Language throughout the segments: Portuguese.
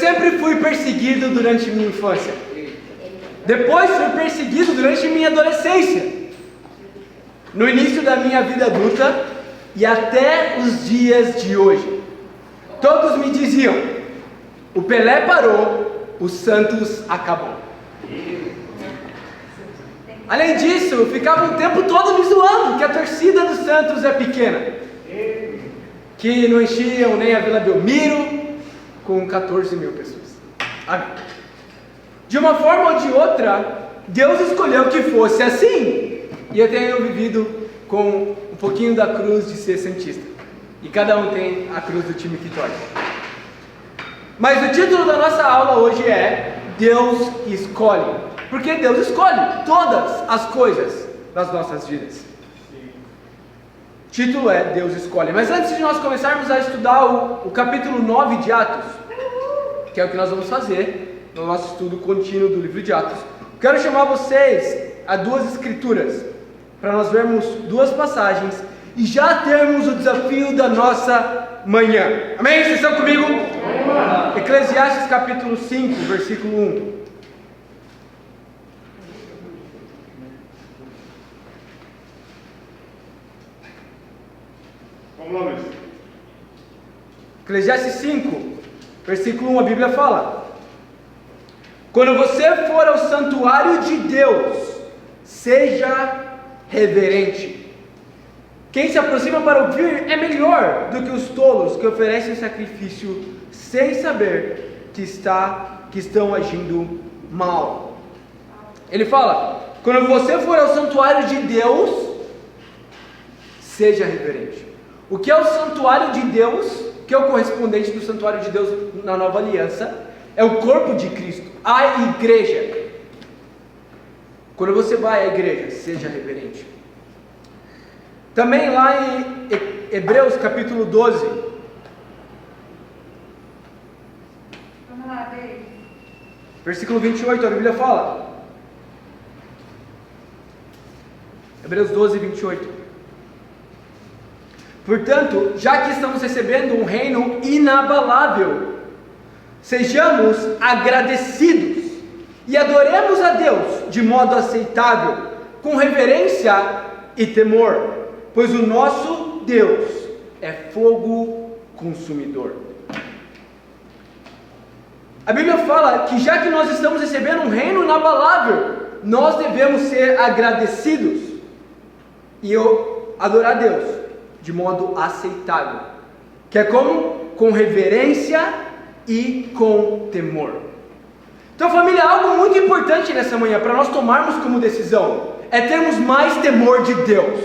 sempre fui perseguido durante minha infância. Depois fui perseguido durante minha adolescência. No início da minha vida adulta e até os dias de hoje. Todos me diziam: o Pelé parou, o Santos acabou. Além disso, ficava o tempo todo me zoando que a torcida do Santos é pequena, que não enchiam nem a Vila Belmiro com 14 mil pessoas. Amém. De uma forma ou de outra, Deus escolheu que fosse assim, e eu tenho vivido com um pouquinho da cruz de ser santista, e cada um tem a cruz do time que torce. Mas o título da nossa aula hoje é Deus escolhe, porque Deus escolhe todas as coisas das nossas vidas. O título é Deus escolhe. Mas antes de nós começarmos a estudar o capítulo 9 de Atos, que é o que nós vamos fazer no nosso estudo contínuo do livro de Atos, quero chamar vocês a duas escrituras, para nós vermos duas passagens e já termos o desafio da nossa manhã. Amém? Vocês estão comigo? Amém. Eclesiastes capítulo 5, versículo 1. Vamos lá, Luiz. Eclesiastes 5, versículo 1, a Bíblia fala: quando você for ao santuário de Deus, seja reverente. Quem se aproxima para ouvir é melhor do que os tolos que oferecem sacrifício sem saber que estão agindo mal. Ele fala: quando você for ao santuário de Deus, seja reverente. O que é o santuário de Deus, que é o correspondente do santuário de Deus na nova aliança, é o corpo de Cristo, a igreja. Quando você vai à igreja, seja reverente. Também lá em Hebreus capítulo 12. Vamos lá, David. Versículo 28, a Bíblia fala. Hebreus 12, 28. Portanto, já que estamos recebendo um reino inabalável, sejamos agradecidos e adoremos a Deus de modo aceitável, com reverência e temor, pois o nosso Deus é fogo consumidor. A Bíblia fala que já que nós estamos recebendo um reino inabalável, nós devemos ser agradecidos e adorar a Deus de modo aceitável, que é como? Com reverência e com temor. Então, família, algo muito importante nessa manhã para nós tomarmos como decisão é termos mais temor de Deus,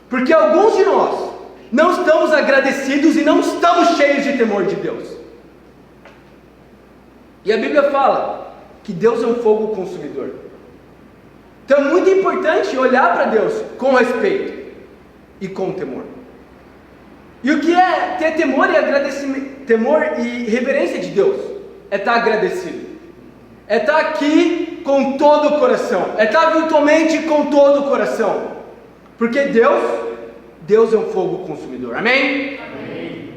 porque alguns de nós não estamos agradecidos e não estamos cheios de temor de Deus. E a Bíblia fala que Deus é um fogo consumidor. Então é muito importante olhar para Deus com respeito e com temor. E o que é ter temor e agradecimento, temor e reverência de Deus? É estar agradecido, é estar aqui com todo o coração, é estar virtualmente com todo o coração, porque Deus é um fogo consumidor. Amém? Amém.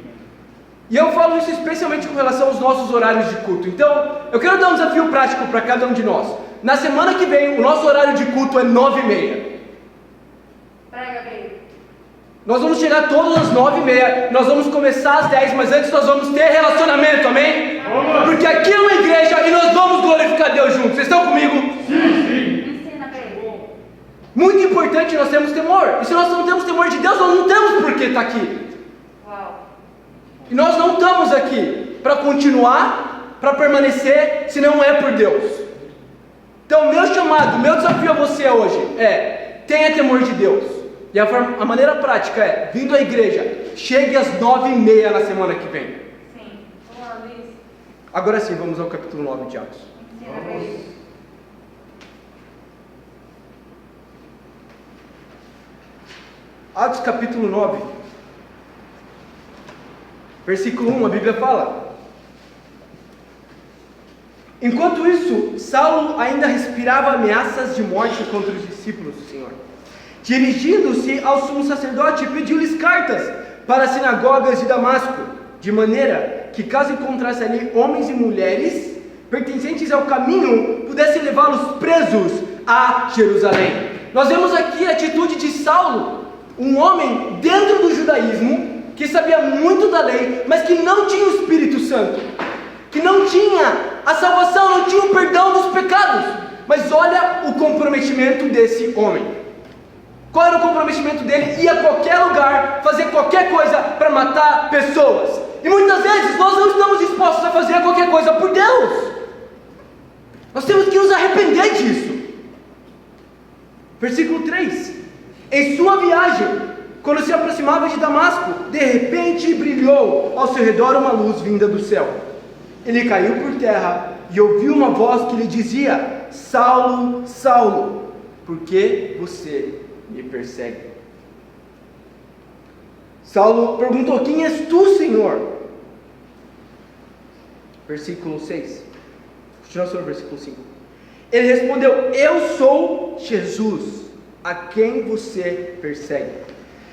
E eu falo isso especialmente com relação aos nossos horários de culto. Então, eu quero dar um desafio prático para cada um de nós. Na semana que vem, o nosso horário de culto é 9h30. Prega, David. Nós vamos chegar todas às 9h30, nós vamos começar às 10, mas antes nós vamos ter relacionamento, amém? Porque aqui é uma igreja e nós vamos glorificar Deus juntos. Vocês estão comigo? Ensina, David. Muito importante nós termos temor. E se nós não temos temor de Deus, nós não temos por que estar aqui. Uau. E nós não estamos aqui para continuar, para permanecer, se não é por Deus. Então, meu chamado, meu desafio a você hoje é: tenha temor de Deus. E a maneira prática é, vindo à igreja, chegue às 9h30 na semana que vem. Sim. Vamos lá, Luiz. Agora sim, vamos ao capítulo 9 de Atos. Ensina, David. Atos capítulo 9, versículo 1, a Bíblia fala: enquanto isso, Saulo ainda respirava ameaças de morte contra os discípulos do Senhor. Dirigindo-se ao sumo sacerdote, pediu-lhes cartas para as sinagogas de Damasco, de maneira que caso encontrasse ali homens e mulheres pertencentes ao caminho, pudesse levá-los presos a Jerusalém. Nós vemos aqui a atitude de Saulo, um homem dentro do judaísmo, que sabia muito da lei, mas que não tinha o Espírito Santo, que não tinha a salvação, não tinha o perdão dos pecados. Mas olha o comprometimento desse homem. Qual era o comprometimento dele? Ir a qualquer lugar, fazer qualquer coisa para matar pessoas. E muitas vezes nós não estamos dispostos a fazer qualquer coisa por Deus. Nós temos que nos arrepender disso. Versículo 3: em sua viagem, quando se aproximava de Damasco, de repente brilhou ao seu redor uma luz vinda do céu. Ele caiu por terra e ouviu uma voz que lhe dizia: Saulo, Saulo, por que você me persegue? Saulo perguntou: quem és tu, Senhor? Versículo 6. Continua sobre o versículo 5. Ele respondeu: eu sou Jesus, a quem você persegue.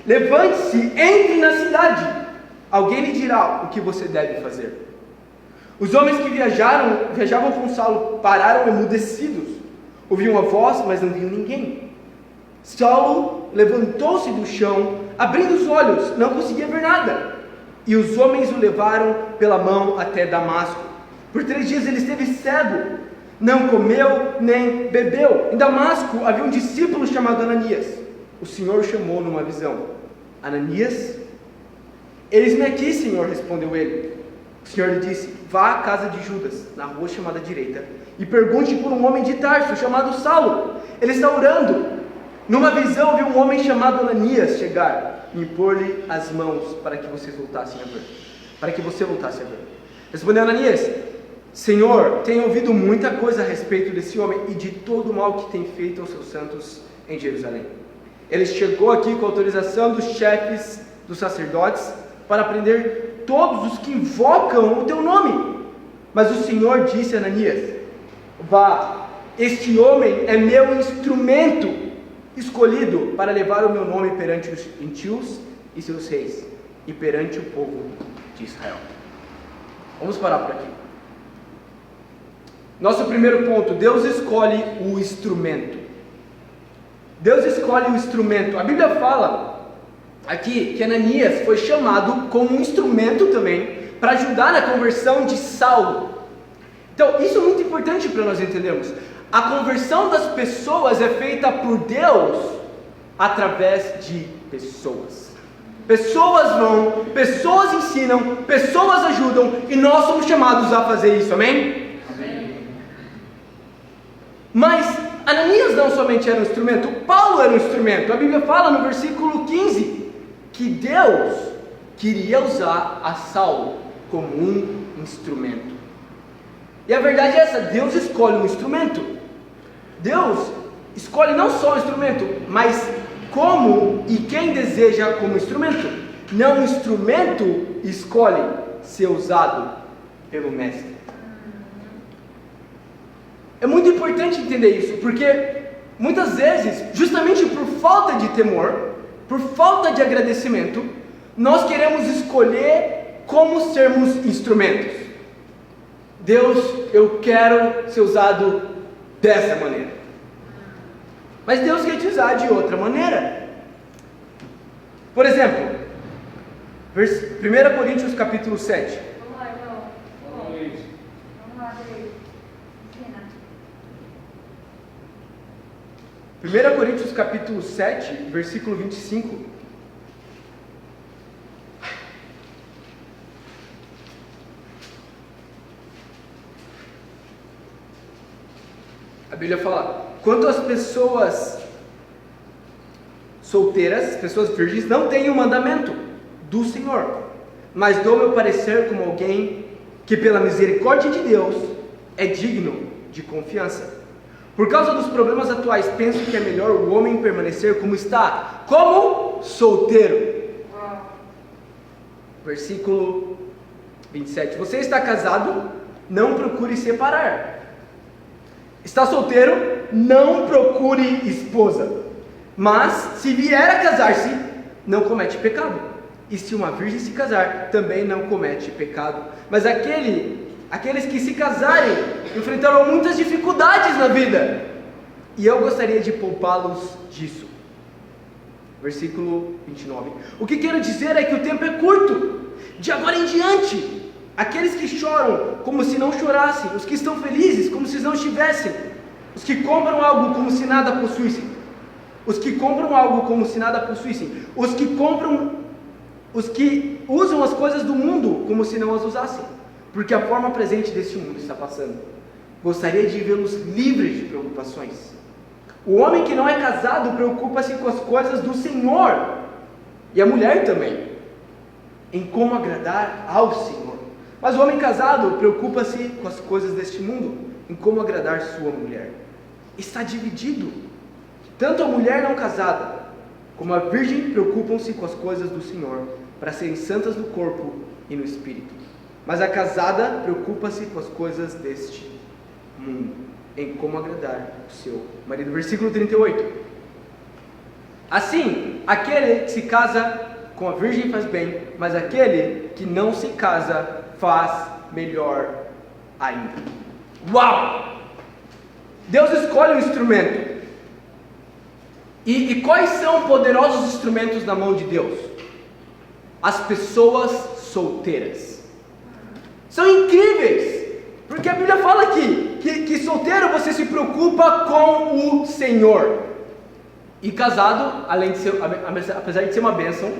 Levante-se, entre na cidade, alguém lhe dirá o que você deve fazer. Os homens que viajavam com Saulo pararam emudecidos. Ouviam a voz, mas não viam ninguém. Saulo levantou-se do chão, abrindo os olhos, não conseguia ver nada. E os homens o levaram pela mão até Damasco. Por 3 dias ele esteve cego, não comeu nem bebeu. Em Damasco havia um discípulo chamado Ananias. O Senhor o chamou numa visão: Ananias? Eis-me aqui, Senhor, respondeu ele. O Senhor lhe disse: vá à casa de Judas, na rua chamada direita, e pergunte por um homem de Tarso, chamado Saulo. Ele está orando. Numa visão viu um homem chamado Ananias chegar e impor-lhe as mãos para que você voltasse a ver. Respondeu Ananias: Senhor, tenho ouvido muita coisa a respeito desse homem e de todo o mal que tem feito aos seus santos em Jerusalém. Ele chegou aqui com autorização dos chefes dos sacerdotes para prender todos os que invocam o teu nome. Mas o Senhor disse a Ananias: vá, este homem é meu instrumento escolhido para levar o meu nome perante os gentios e seus reis e perante o povo de Israel. Vamos parar por aqui. Nosso primeiro ponto: Deus escolhe o instrumento. Deus escolhe o instrumento. A Bíblia fala aqui que Ananias foi chamado como um instrumento também para ajudar na conversão de Saulo. Então isso é muito importante para nós entendermos. A conversão das pessoas é feita por Deus através de pessoas. Pessoas vão, pessoas ensinam, pessoas ajudam, e nós somos chamados a fazer isso, amém? Amém. Mas Ananias não somente era um instrumento, Paulo era um instrumento. A Bíblia fala no versículo 15 que Deus queria usar a Saulo como um instrumento. E a verdade é essa: Deus escolhe um instrumento. Deus escolhe não só o instrumento, mas como e quem deseja como instrumento. Não o instrumento escolhe ser usado pelo mestre. É muito importante entender isso, porque muitas vezes, justamente por falta de temor, por falta de agradecimento, nós queremos escolher como sermos instrumentos. Deus, eu quero ser usado dessa maneira. Mas Deus quer te usar de outra maneira. Por exemplo, 1 Coríntios capítulo 7. Vamos lá, João. Vamos lá, David. Ensina. 1 Coríntios capítulo 7, versículo 25. A Bíblia fala: quanto às pessoas solteiras, pessoas virgens, não têm o mandamento do Senhor, mas dou meu parecer como alguém que pela misericórdia de Deus é digno de confiança. Por causa dos problemas atuais, penso que é melhor o homem permanecer como está, como solteiro. Versículo 27. Você está casado? Não procure separar. Está solteiro? Não procure esposa. Mas se vier a casar-se, não comete pecado. E se uma virgem se casar, também não comete pecado. Mas aqueles que se casarem enfrentarão muitas dificuldades na vida. E eu gostaria de poupá-los disso. Versículo 29. O que quero dizer é que o tempo é curto. De agora em diante, aqueles que choram como se não chorassem, os que estão felizes como se não estivessem, os que compram algo como se nada possuíssem, os que usam as coisas do mundo como se não as usassem, porque a forma presente deste mundo está passando. Gostaria de vê-los livres de preocupações. O homem que não é casado preocupa-se com as coisas do Senhor, e a mulher também, em como agradar ao Senhor. Mas o homem casado preocupa-se com as coisas deste mundo, em como agradar sua mulher. Está dividido. Tanto a mulher não casada como a virgem preocupam-se com as coisas do Senhor, para serem santas no corpo e no espírito. Mas a casada preocupa-se com as coisas deste mundo, em como agradar o seu marido. Versículo 38. Assim, aquele que se casa com a virgem faz bem, mas aquele que não se casa faz melhor ainda. Uau! Deus escolhe um instrumento. E quais são poderosos instrumentos na mão de Deus? As pessoas solteiras. São incríveis, porque a Bíblia fala aqui que solteiro você se preocupa com o Senhor. E casado, além de ser, apesar de ser uma bênção,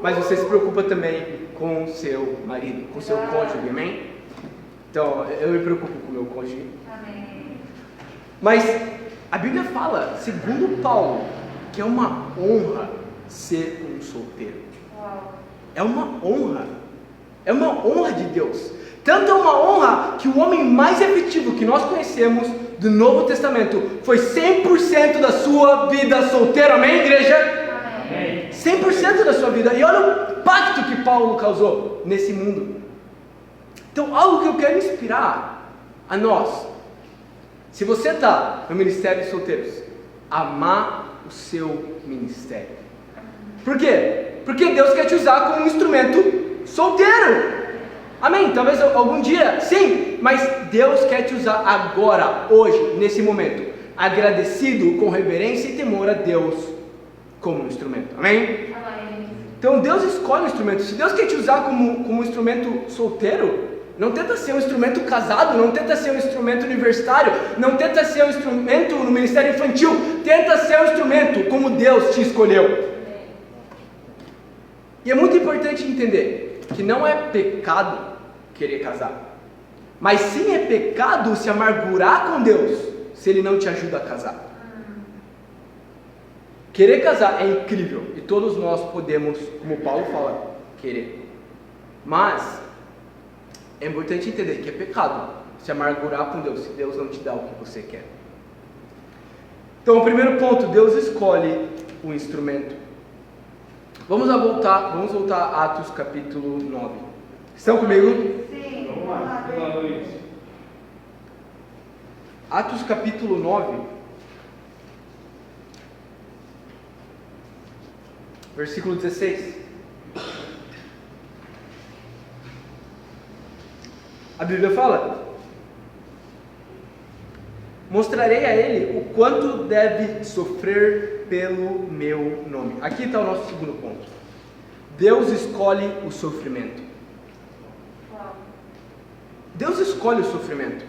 mas você se preocupa também com o seu marido, com o seu cônjuge, amém? Então, eu me preocupo com o meu cônjuge. Amém. Mas a Bíblia fala, segundo Paulo, que é uma honra ser um solteiro. Uau. É uma honra de Deus. Tanto é uma honra que o homem mais efetivo que nós conhecemos do Novo Testamento foi 100% da sua vida solteiro, amém, igreja? Amém. 100% da sua vida. E olha o impacto que Paulo causou nesse mundo. Então, algo que eu quero inspirar a nós, se você está no ministério de solteiros, amar o seu ministério. Por quê? Porque Deus quer te usar como um instrumento solteiro. Amém? Talvez algum dia, sim, mas Deus quer te usar agora, hoje, nesse momento, agradecido, com reverência e temor a Deus como um instrumento. Amém? Amém. Então Deus escolhe um instrumento. Se Deus quer te usar como um instrumento solteiro, não tenta ser um instrumento casado, não tenta ser um instrumento universitário, não tenta ser um instrumento no ministério infantil, tenta ser um instrumento como Deus te escolheu. E é muito importante entender que não é pecado querer casar, mas sim é pecado se amargurar com Deus se Ele não te ajuda a casar. Querer casar é incrível e todos nós podemos, como Paulo fala, querer, mas é importante entender que é pecado se amargurar com Deus se Deus não te dá o que você quer. Então, o primeiro ponto, Deus escolhe o instrumento. Vamos voltar a Atos capítulo 9. Estão comigo? Sim. Vamos lá. Boa noite. Atos capítulo 9. Versículo 16. A Bíblia fala: mostrarei a ele o quanto deve sofrer pelo meu nome. Aqui está o nosso segundo ponto. Deus escolhe o sofrimento. Deus escolhe o sofrimento.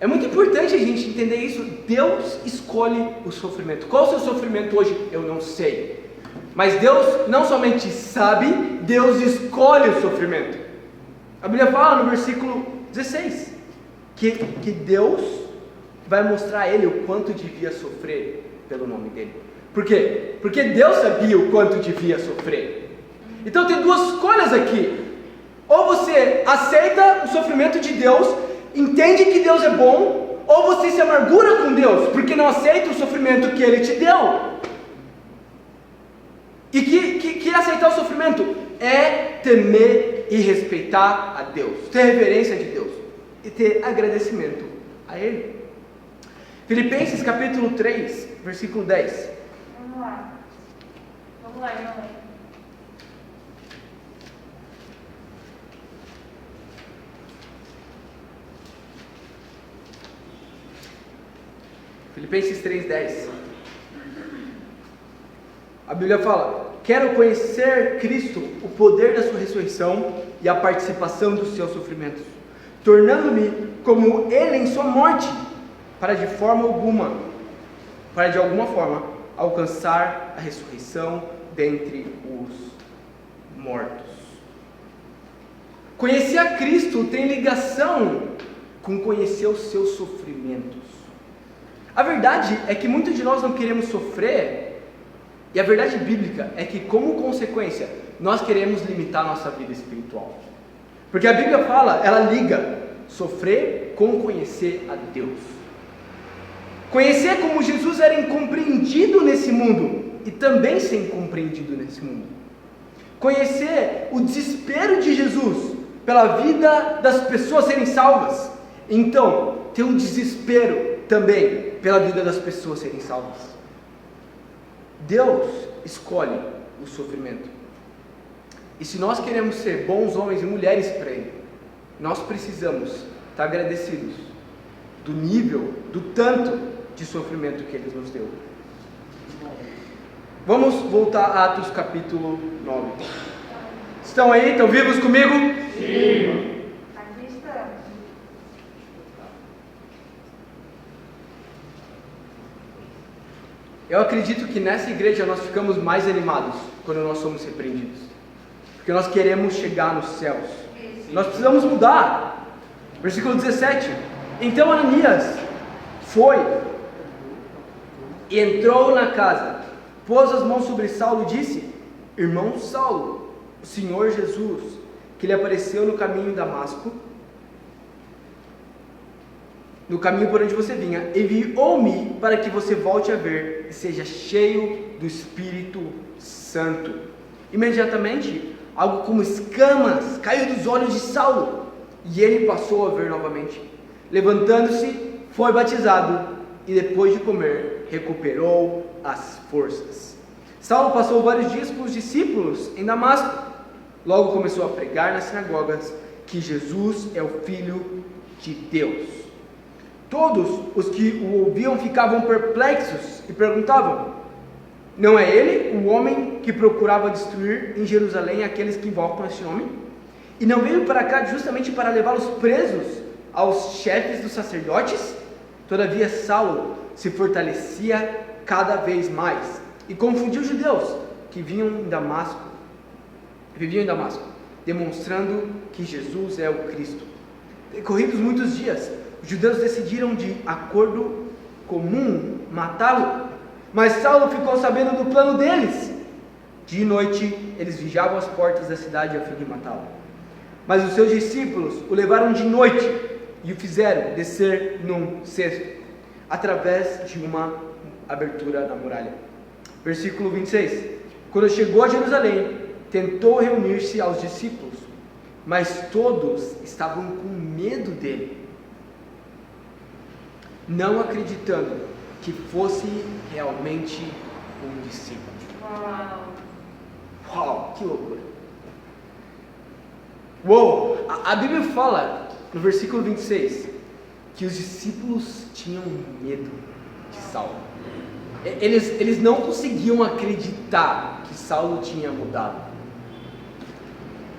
É muito importante a gente entender isso. Deus escolhe o sofrimento. Qual é o seu sofrimento hoje? Eu não sei. Mas Deus não somente sabe, Deus escolhe o sofrimento. A Bíblia fala no versículo 16 que Deus vai mostrar a ele o quanto devia sofrer pelo nome dele. Por quê? Porque Deus sabia o quanto devia sofrer. Então tem duas escolhas aqui. Ou você aceita o sofrimento de Deus, entende que Deus é bom, ou você se amargura com Deus, porque não aceita o sofrimento que Ele te deu. E que aceitar o sofrimento é temer e respeitar a Deus, ter reverência de Deus e ter agradecimento a Ele. Filipenses capítulo 3, versículo 10. Vamos lá, irmão. Filipenses 3:10. A Bíblia fala: quero conhecer Cristo, o poder da sua ressurreição e a participação dos seus sofrimentos, tornando-me como Ele em sua morte, para de alguma forma alcançar a ressurreição dentre os mortos. Conhecer a Cristo tem ligação com conhecer os seus sofrimentos. A verdade é que muitos de nós não queremos sofrer, e a verdade bíblica é que, como consequência, nós queremos limitar nossa vida espiritual. Porque a Bíblia fala, ela liga sofrer com conhecer a Deus. Conhecer como Jesus era incompreendido nesse mundo e também ser incompreendido nesse mundo. Conhecer o desespero de Jesus pela vida das pessoas serem salvas. Então, ter um desespero também pela vida das pessoas serem salvas. Deus escolhe o sofrimento. E se nós queremos ser bons homens e mulheres para Ele, nós precisamos estar agradecidos do nível, do tanto de sofrimento que Ele nos deu. Vamos voltar a Atos capítulo 9. Estão aí? Estão vivos comigo? Sim. Aqui estamos. Eu acredito que nessa igreja nós ficamos mais animados quando nós somos repreendidos, porque nós queremos chegar nos céus. Nós precisamos mudar. Versículo 17. Então Ananias foi e entrou na casa, pôs as mãos sobre Saulo e disse: irmão Saulo, o Senhor Jesus, que lhe apareceu no caminho de Damasco, no caminho por onde você vinha, enviou-me para que você volte a ver e seja cheio do Espírito Santo. Imediatamente, algo como escamas caiu dos olhos de Saulo, e ele passou a ver novamente. Levantando-se, foi batizado, e depois de comer, recuperou as forças. Saulo passou vários dias com os discípulos em Damasco. Logo começou a pregar nas sinagogas que Jesus é o Filho de Deus. Todos os que o ouviam ficavam perplexos e perguntavam: não é ele o homem que procurava destruir em Jerusalém aqueles que invocam esse nome? E não veio para cá justamente para levá-los presos aos chefes dos sacerdotes? Todavia Saulo se fortalecia cada vez mais e confundiu os judeus que viviam em Damasco, demonstrando que Jesus é o Cristo. Decorridos muitos dias, os judeus decidiram de acordo comum matá-lo, mas Saulo ficou sabendo do plano deles. De noite eles vigiavam as portas da cidade a fim de matá-lo. Mas os seus discípulos o levaram de noite e o fizeram descer num cesto, através de uma abertura na muralha. Versículo 26. Quando chegou a Jerusalém, tentou reunir-se aos discípulos, mas todos estavam com medo dele, não acreditando que fosse realmente um discípulo. Uau, que loucura! Uou! A Bíblia fala no versículo 26 que os discípulos tinham medo de Saulo. Eles não conseguiam acreditar que Saulo tinha mudado.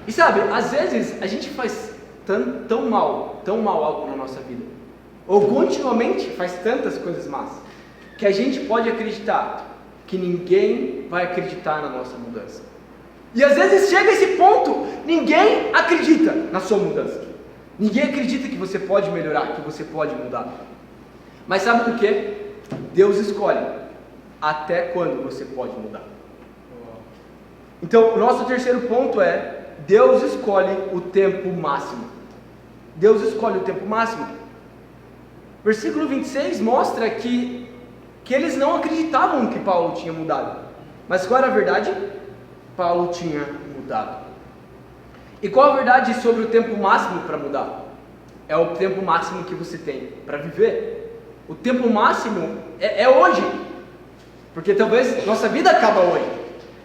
E sabe, às vezes a gente faz tão mal algo na nossa vida, ou continuamente faz tantas coisas más, que a gente pode acreditar que ninguém vai acreditar na nossa mudança. E às vezes chega esse ponto, ninguém acredita na sua mudança. Ninguém acredita que você pode melhorar, que você pode mudar. Mas sabe por quê? Deus escolhe até quando você pode mudar. Então, o nosso terceiro ponto é: Deus escolhe o tempo máximo. Deus escolhe o tempo máximo. Versículo 26 mostra que eles não acreditavam que Paulo tinha mudado. Mas qual era a verdade? Paulo tinha mudado. E qual a verdade sobre o tempo máximo para mudar? É o tempo máximo que você tem para viver. O tempo máximo é hoje. Porque talvez nossa vida acaba hoje.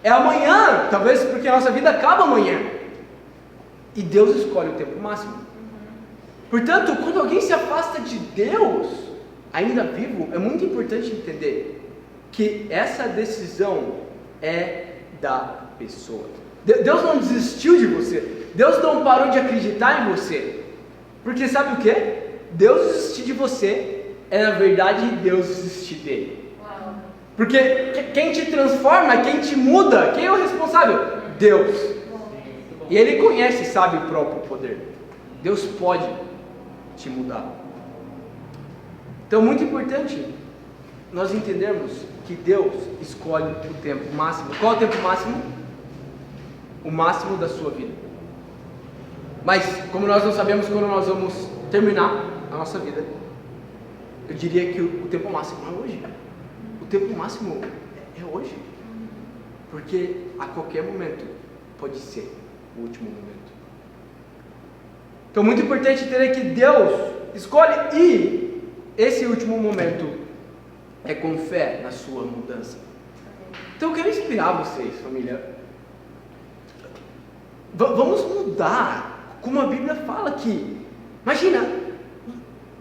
É amanhã, talvez porque a nossa vida acaba amanhã. E Deus escolhe o tempo máximo. Portanto, quando alguém se afasta de Deus, ainda vivo, é muito importante entender que essa decisão é da pessoa. Deus não desistiu de você. Deus não parou de acreditar em você. Porque sabe o que? Deus desistir de você é, na verdade, Deus desistir dele. Porque quem te transforma, quem te muda, quem é o responsável? Deus. E Ele conhece e sabe o próprio poder. Deus pode te mudar. Então, muito importante nós entendermos que Deus escolhe o tempo máximo. Qual é o tempo máximo? O máximo da sua vida. Mas, como nós não sabemos quando nós vamos terminar a nossa vida, eu diria que o tempo máximo é hoje. O tempo máximo é hoje. Porque a qualquer momento pode ser o último momento. Então, muito importante entender que Deus escolhe, e esse último momento é com fé na sua mudança. Então, eu quero inspirar vocês, família. Vamos mudar, como a Bíblia fala aqui. Imagina,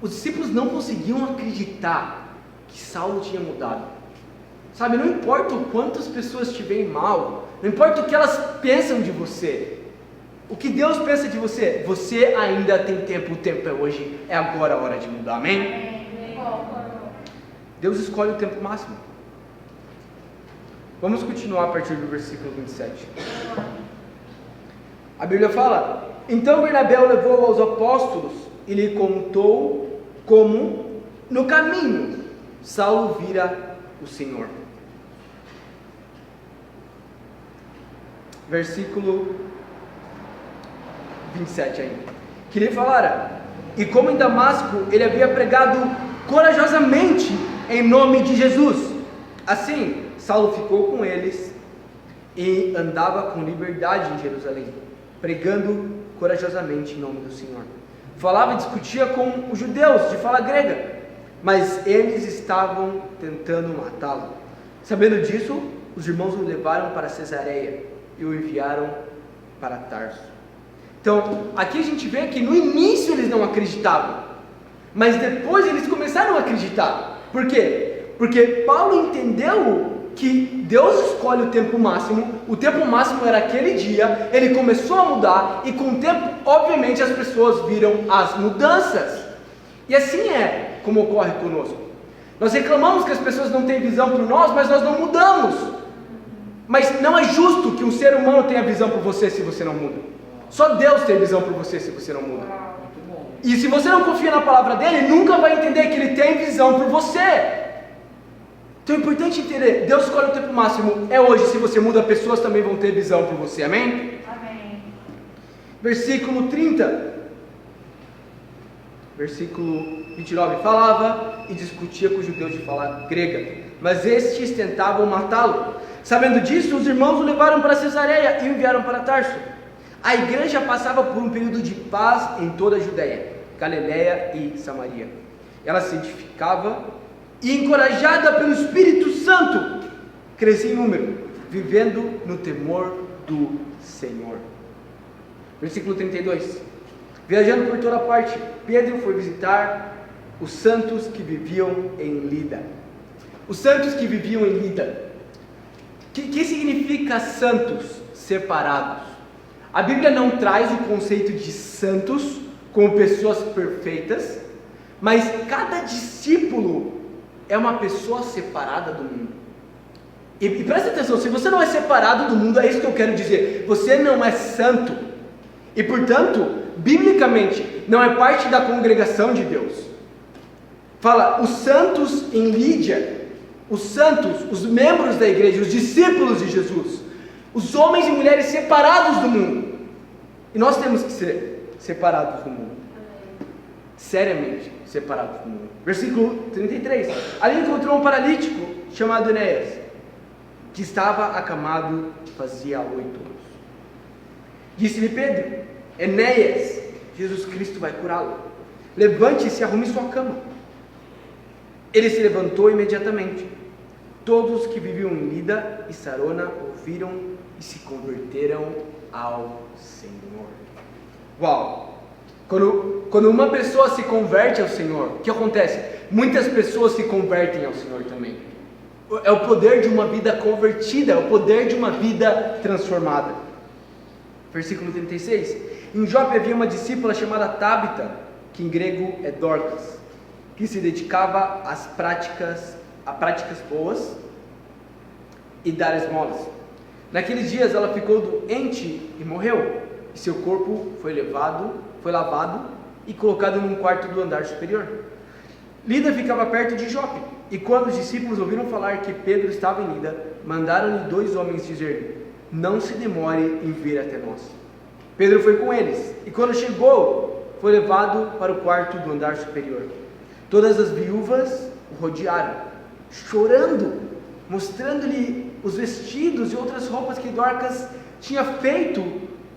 os discípulos não conseguiam acreditar que Saulo tinha mudado. Sabe, não importa o quanto as pessoas te veem mal, não importa o que elas pensam de você, o que Deus pensa de você, você ainda tem tempo, o tempo é hoje, é agora a hora de mudar, amém? Deus escolhe o tempo máximo. Vamos continuar a partir do versículo 27. A Bíblia fala: então Barnabé o levou aos apóstolos e lhe contou como no caminho Saulo vira o Senhor. Versículo 27 ainda. Que lhe falara: e como em Damasco ele havia pregado corajosamente em nome de Jesus. Assim, Saulo ficou com eles e andava com liberdade em Jerusalém, pregando corajosamente em nome do Senhor. Falava e discutia com os judeus de fala grega, mas eles estavam tentando matá-lo. Sabendo disso, os irmãos o levaram para Cesareia e o enviaram para Tarso. Então, aqui a gente vê que no início eles não acreditavam, mas depois eles começaram a acreditar. Por quê? Porque Paulo entendeu que Deus escolhe o tempo máximo era aquele dia, ele começou a mudar, e com o tempo, obviamente, as pessoas viram as mudanças. E assim é como ocorre conosco. Nós reclamamos que as pessoas não têm visão por nós, mas nós não mudamos. Mas não é justo que um ser humano tenha visão por você se você não muda. Só Deus tem visão por você se você não muda. E se você não confia na palavra dele, nunca vai entender que ele tem visão por você. Então é importante entender, Deus escolhe o tempo máximo, é hoje. Se você muda, pessoas também vão ter visão por você, amém? Amém. Versículo 30. Versículo 29. Falava e discutia com os judeus de fala grega, mas estes tentavam matá-lo. Sabendo disso, os irmãos o levaram para Cesareia e o enviaram para Tarso. A igreja passava por um período de paz em toda a Judéia, Galiléia e Samaria. Ela se edificava e, encorajada pelo Espírito Santo, crescia em número, vivendo no temor do Senhor. Versículo 32. Viajando por toda parte, Pedro foi visitar os santos que viviam em Lida. Os santos que viviam em Lida. Que significa santos separados? A Bíblia não traz o conceito de santos como pessoas perfeitas, mas cada discípulo é uma pessoa separada do mundo. E presta atenção, se você não é separado do mundo, é isso que eu quero dizer, você não é santo, e portanto, biblicamente, não é parte da congregação de Deus. Fala, os santos em Lídia, os santos, os membros da igreja, os discípulos de Jesus, os homens e mulheres separados do mundo. E nós temos que ser separados do mundo. Seriamente separados do mundo. Versículo 33. Ali encontrou um paralítico chamado Enéas, que estava acamado fazia 8 anos. Disse-lhe Pedro: Enéas, Jesus Cristo vai curá-lo. Levante-se e arrume sua cama. Ele se levantou imediatamente. Todos que viviam em Lida e Sarona ouviram e se converteram ao Senhor. Uau! Quando uma pessoa se converte ao Senhor, o que acontece? muitas pessoas se convertem ao Senhor também. É o poder de uma vida convertida, é o poder de uma vida transformada. Versículo 36. Em Jope havia uma discípula chamada Tabita, que em grego é Dorcas, que se dedicava a práticas boas e dar esmolas. Naqueles dias ela ficou doente e morreu, e seu corpo foi lavado e colocado num quarto do andar superior. Lida ficava perto de Jope, e quando os discípulos ouviram falar que Pedro estava em Lida, mandaram-lhe 2 homens dizer: não se demore em vir até nós. Pedro foi com eles, e quando chegou, foi levado para o quarto do andar superior. Todas as viúvas o rodearam, chorando, mostrando-lhe os vestidos e outras roupas que Dorcas tinha feito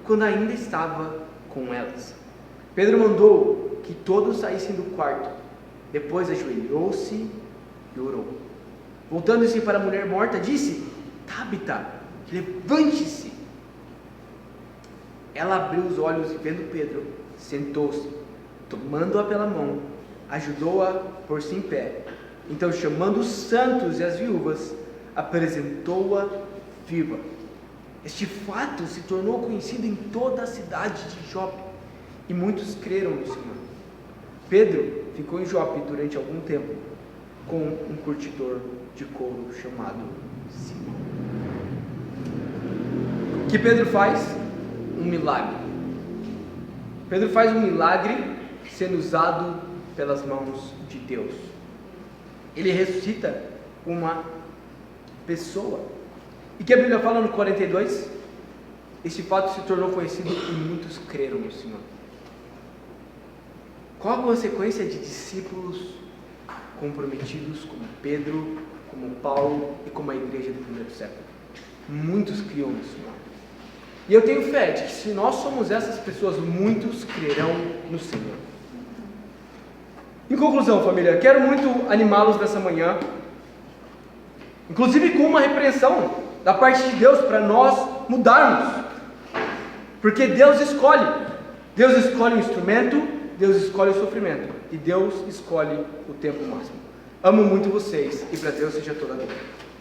quando ainda estava com elas. Pedro mandou que todos saíssem do quarto. Depois ajoelhou-se e orou. Voltando-se para a mulher morta, disse: Tabita, levante-se. Ela abriu os olhos e, vendo Pedro, sentou-se. Tomando-a pela mão, ajudou-a a pôr-se em pé. Então, chamando os santos e as viúvas, apresentou-a viva. Este fato se tornou conhecido em toda a cidade de Jope, e muitos creram no Senhor. Pedro ficou em Jope durante algum tempo, com um curtidor de couro chamado Simão. O que Pedro faz? Um milagre. Pedro faz um milagre sendo usado pelas mãos de Deus. Ele ressuscita uma pessoa. E que a Bíblia fala no 42? Esse fato se tornou conhecido e muitos creram no Senhor. Qual a consequência de discípulos comprometidos como Pedro, como Paulo e como a igreja do primeiro século? Muitos criam no Senhor. E eu tenho fé de que se nós somos essas pessoas, muitos crerão no Senhor. Em conclusão, família, quero muito animá-los nessa manhã, inclusive com uma repreensão da parte de Deus para nós mudarmos, porque Deus escolhe o instrumento, Deus escolhe o sofrimento e Deus escolhe o tempo máximo. Amo muito vocês e para Deus seja toda a glória.